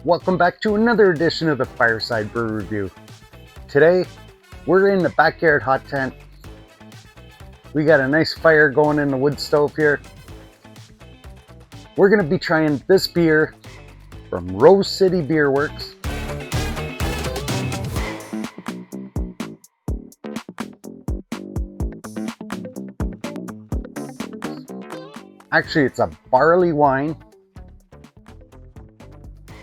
Welcome back to another edition of the Fireside Brew Review. Today, we're in the backyard hot tent. We got a nice fire going in the wood stove here. We're going to be trying this beer from Rose City Beer Works. Actually, it's a barley wine.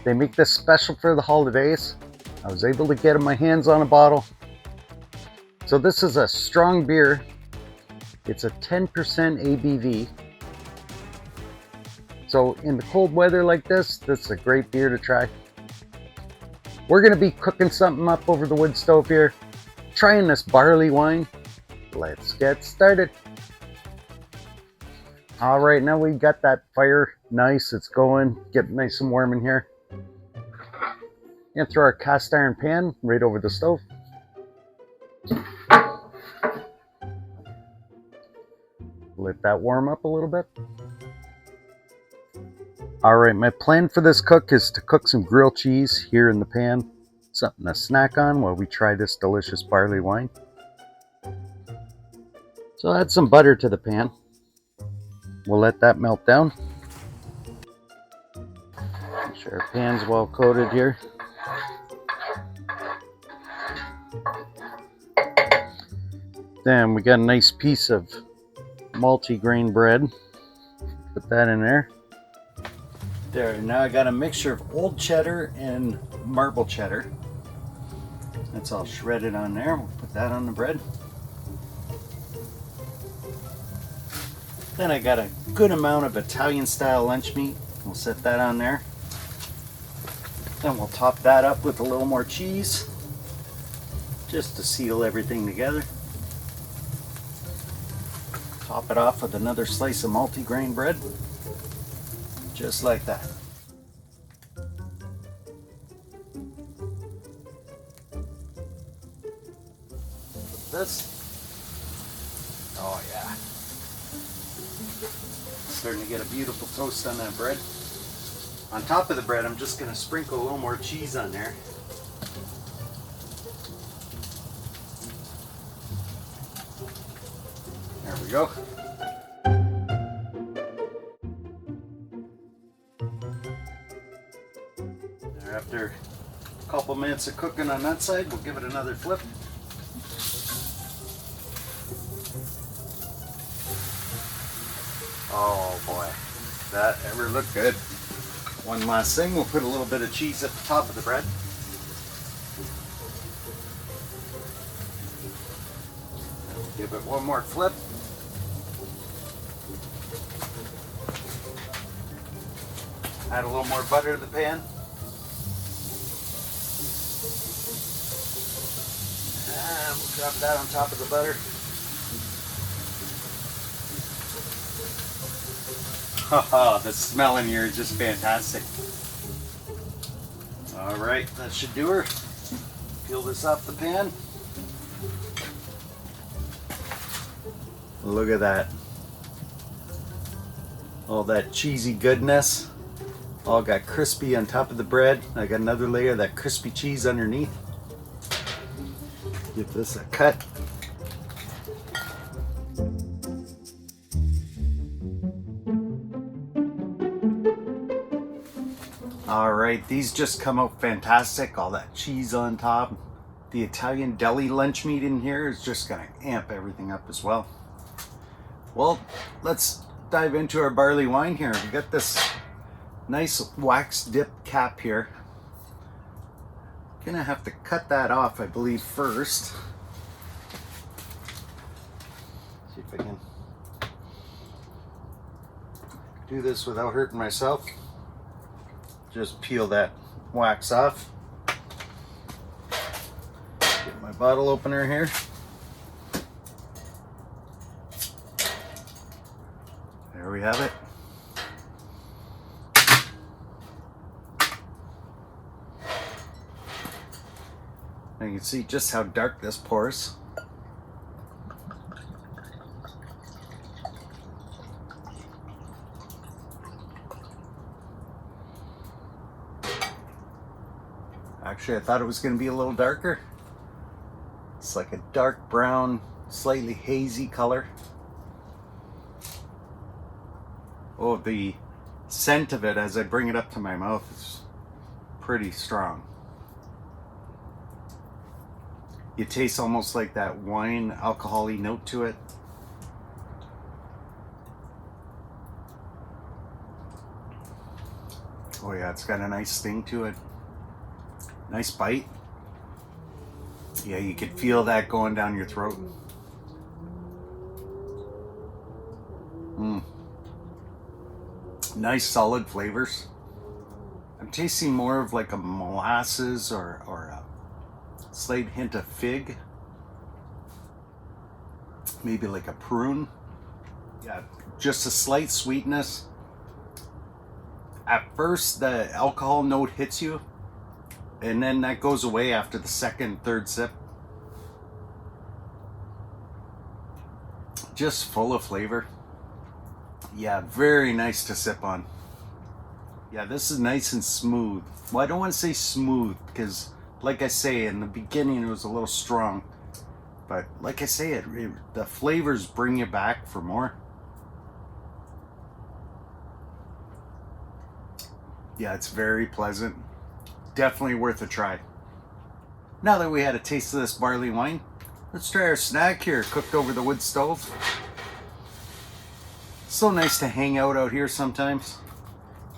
They make this special for the holidays. I was able to get my hands on a bottle. So this is a strong beer. It's a 10% ABV. So in the cold weather like this is a great beer to try. We're gonna be cooking something up over the wood stove here, trying this barley wine. Let's get started. All right, now we got that fire nice, it's going, getting nice and warm in here. And throw our cast iron pan right over the stove. Let that warm up a little bit. All right, my plan for this cook is to cook some grilled cheese here in the pan. Something to snack on while we try this delicious barley wine. So add some butter to the pan. We'll let that melt down. Make sure our pan's well coated here. Then we got a nice piece of multi-grain bread. Put that in there. There, now I got a mixture of old cheddar and marble cheddar. That's all shredded on there. We'll put that on the bread. Then I got a good amount of Italian style lunch meat. We'll set that on there. Then we'll top that up with a little more cheese, just to seal everything together. Top it off with another slice of multi-grain bread, just like that. This, oh yeah, starting to get a beautiful toast on that bread. On top of the bread, I'm just going to sprinkle a little more cheese on there. There we go. After a couple minutes of cooking on that side, we'll give it another flip. Oh boy, that ever looked good. One last thing, we'll put a little bit of cheese at the top of the bread. We'll give it one more flip. Add a little more butter to the pan. And we'll drop that on top of the butter. Haha, the smell in here is just fantastic. All right, that should do her. Peel this off the pan. Look at that. All that cheesy goodness. All got crispy on top of the bread. I got another layer of that crispy cheese underneath. Give this a cut. All right, these just come out fantastic. All that cheese on top. The Italian deli lunch meat in here is just gonna amp everything up as well. Well, let's dive into our barley wine here. We got this nice wax dip cap here. Gonna have to cut that off, I believe, first. See if I can do this without hurting myself. Just peel that wax off. Get my bottle opener here. There we have it. Now you can see just how dark this pours. Actually, I thought it was going to be a little darker. It's like a dark brown, slightly hazy color. Oh, the scent of it as I bring it up to my mouth is pretty strong. You taste almost like that wine alcohol-y note to it. Oh yeah, it's got a nice sting to it. Nice bite. Yeah, you could feel that going down your throat. Nice solid flavors. I'm tasting more of like a molasses or a slight hint of fig. Maybe like a prune. Yeah, just a slight sweetness. At first, the alcohol note hits you, and then that goes away after the second, third sip. Just full of flavor. Yeah, very nice to sip on. Yeah, this is nice and smooth. Well, I don't want to say smooth because, like I say, in the beginning it was a little strong. But like I say, the flavors bring you back for more. Yeah, it's very pleasant. Definitely worth a try. Now that we had a taste of this barley wine, let's try our snack here, cooked over the wood stove. So nice to hang out here sometimes.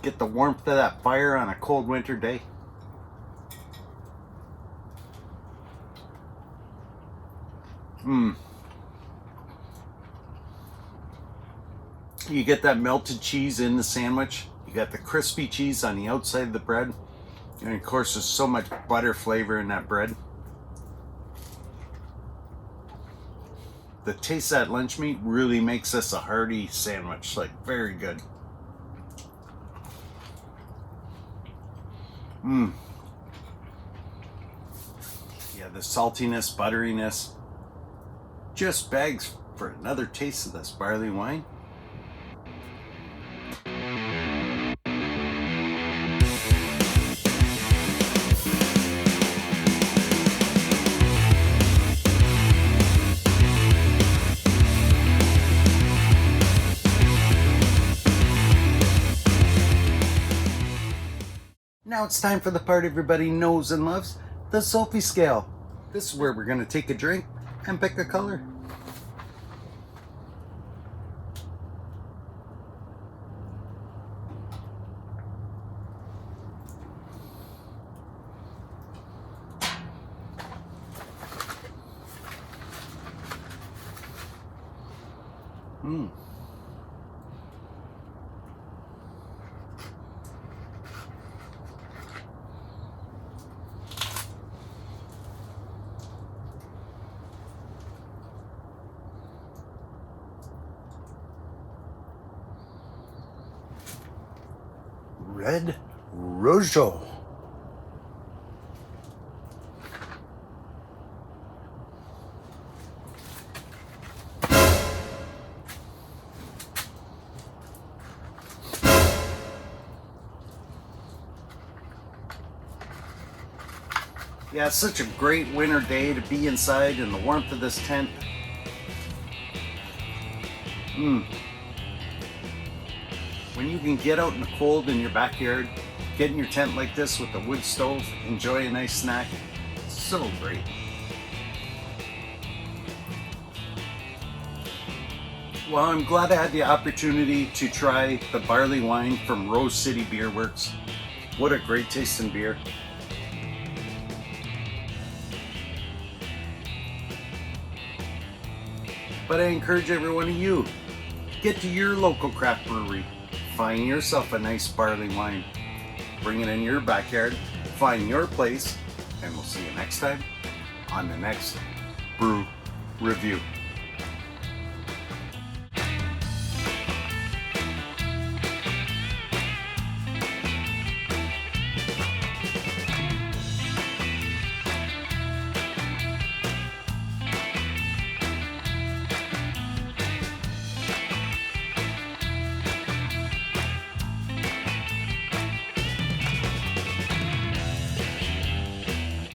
Get the warmth of that fire on a cold winter day. You get that melted cheese in the sandwich. You got the crispy cheese on the outside of the bread. And of course, there's so much butter flavor in that bread. The taste of that lunch meat really makes this a hearty sandwich. Like, very good. Yeah, the saltiness, butteriness. Just begs for another taste of this barley wine. Now it's time for the part everybody knows and loves, the Sophie Scale. This is where we're going to take a drink and pick a color. Red Rojo. Yeah, it's such a great winter day to be inside in the warmth of this tent. When you can get out in the cold in your backyard, get in your tent like this with a wood stove, enjoy a nice snack, it's so great. Well, I'm glad I had the opportunity to try the barley wine from Rose City Beer Works. What a great tasting beer. But I encourage every one of you, get to your local craft brewery, find yourself a nice barley wine, bring it in your backyard, find your place, and we'll see you next time on the next brew review.